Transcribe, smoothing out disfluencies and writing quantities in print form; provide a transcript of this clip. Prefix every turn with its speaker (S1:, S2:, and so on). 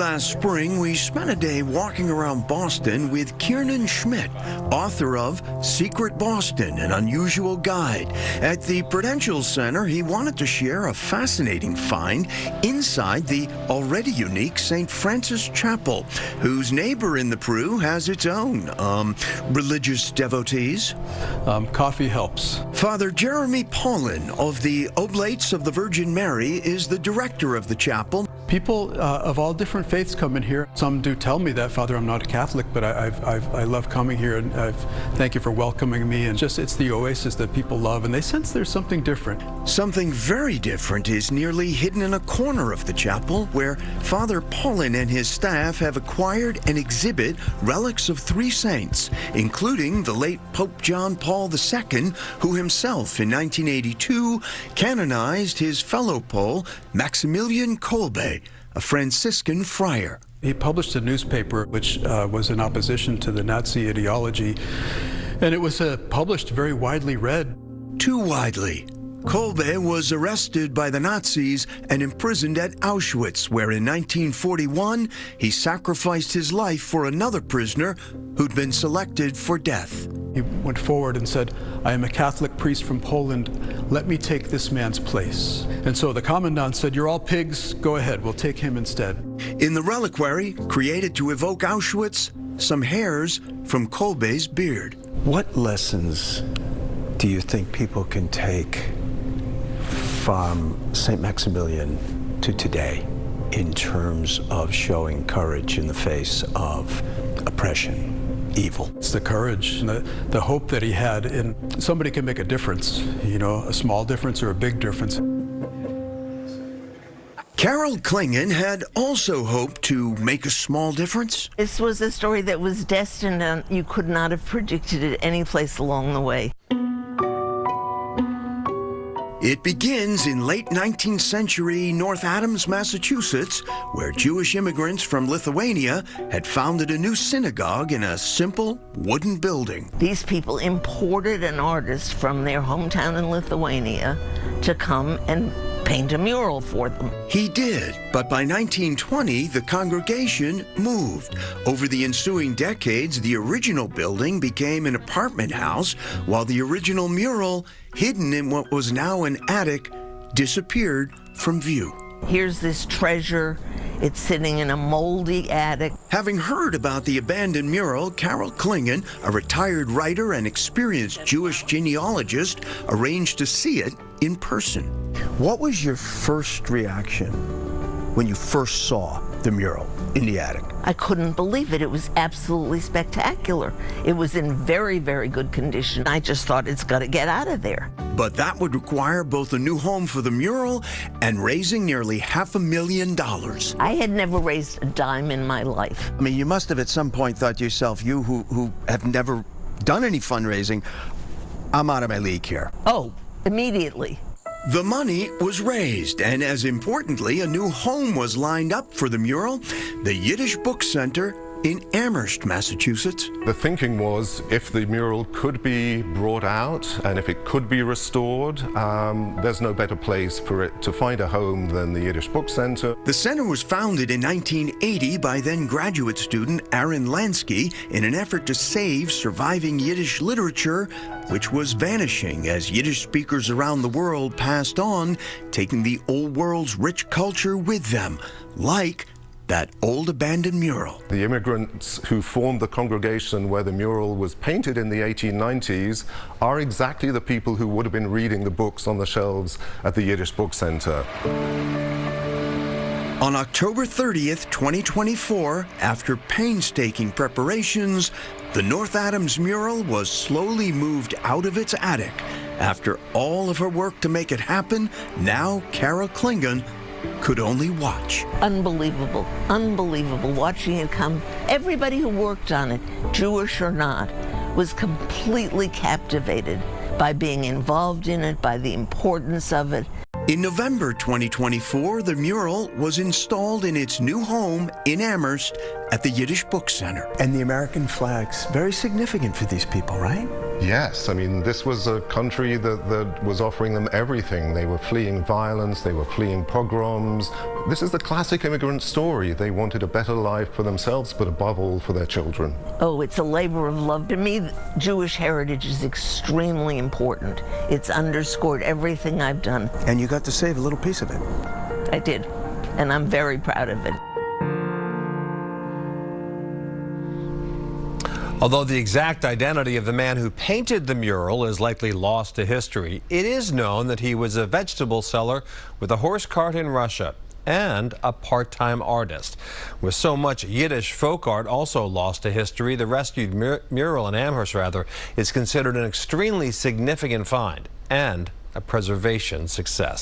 S1: last spring, we spent a day walking around Boston with Kiernan Schmidt, author of Secret Boston, An Unusual Guide. At the Prudential Center, he wanted to share a fascinating find inside the already unique St. Francis Chapel, whose neighbor in the Pru has its own, religious devotees.
S2: Coffee helps.
S1: Father Jeremy Paulin of the Oblates of the Virgin Mary is the director of the chapel.
S2: People of all different faiths come in here. Some do tell me that, Father, I'm not a Catholic, but I love coming here, and thank you for welcoming me. And it's the oasis that people love, and they sense there's something different.
S1: Something very different is nearly hidden in a corner of the chapel, where Father Paulin and his staff have acquired and exhibit relics of 3 saints, including the late Pope John Paul II, who himself in 1982 canonized his fellow Pole, Maximilian Kolbe, a Franciscan friar.
S2: He published a newspaper which was in opposition to the Nazi ideology, and it was published very widely read.
S1: Too widely. Kolbe was arrested by the Nazis and imprisoned at Auschwitz, where in 1941 he sacrificed his life for another prisoner who'd been selected for death.
S2: He went forward and said, "I am a Catholic priest from Poland. Let me take this man's place." And so the commandant said, "You're all pigs. Go ahead. We'll take him instead."
S1: In the reliquary, created to evoke Auschwitz, some hairs from Kolbe's beard.
S3: What lessons do you think people can take from St. Maximilian to today in terms of showing courage in the face of oppression, evil?
S2: It's the courage and the hope that he had in somebody can make a difference, you know, a small difference or a big difference.
S1: Carol Klingon had also hoped to make a small difference.
S4: This was a story that was destined, and you could not have predicted it any place along the way.
S1: It begins in late 19th century North Adams, Massachusetts, where Jewish immigrants from Lithuania had founded a new synagogue in a simple wooden building.
S4: These people imported an artist from their hometown in Lithuania to come and paint a mural for them.
S1: He did, but by 1920, the congregation moved. Over the ensuing decades, the original building became an apartment house, while the original mural, hidden in what was now an attic, disappeared from view.
S4: Here's this treasure. It's sitting in a moldy attic.
S1: Having heard about the abandoned mural, Carol Klingon, a retired writer and experienced Jewish genealogist, arranged to see it in person.
S3: What was your first reaction when you first saw the mural in the attic?
S4: I couldn't believe it. It was absolutely spectacular. It was in very, very good condition. I just thought it's got to get out of there.
S1: But that would require both a new home for the mural and raising nearly $500,000.
S4: I had never raised a dime in my life.
S3: I mean, you must have at some point thought to yourself, you who have never done any fundraising, I'm out of my league here.
S4: Oh, immediately.
S1: The money was raised, and as importantly, a new home was lined up for the mural, the Yiddish Book Center in Amherst, Massachusetts.
S5: The thinking was if the mural could be brought out and if it could be restored, there's no better place for it to find a home than the Yiddish Book Center.
S1: The center was founded in 1980 by then graduate student Aaron Lansky in an effort to save surviving Yiddish literature, which was vanishing as Yiddish speakers around the world passed on, taking the old world's rich culture with them, like that old abandoned mural.
S5: The immigrants who formed the congregation where the mural was painted in the 1890s are exactly the people who would have been reading the books on the shelves at the Yiddish Book Center.
S1: On October 30th, 2024, after painstaking preparations, the North Adams mural was slowly moved out of its attic. After all of her work to make it happen, now Carol Klingon could only watch.
S4: Unbelievable, unbelievable watching it come. Everybody who worked on it, Jewish or not, was completely captivated by being involved in it, by the importance of it.
S1: In November 2024, the mural was installed in its new home in Amherst at the Yiddish Book Center.
S3: And the American flag's very significant for these people, right?
S5: Yes, I mean, this was a country that was offering them everything. They were fleeing violence, they were fleeing pogroms. This is the classic immigrant story. They wanted a better life for themselves, but above all for their children.
S4: Oh, it's a labor of love. To me, Jewish heritage is extremely important. It's underscored everything I've done.
S3: And you got to save a little piece of it.
S4: I did, and I'm very proud of it.
S6: Although the exact identity of the man who painted the mural is likely lost to history, it is known that he was a vegetable seller with a horse cart in Russia and a part-time artist. With so much Yiddish folk art also lost to history, the rescued mural in Amherst, is considered an extremely significant find and a preservation success.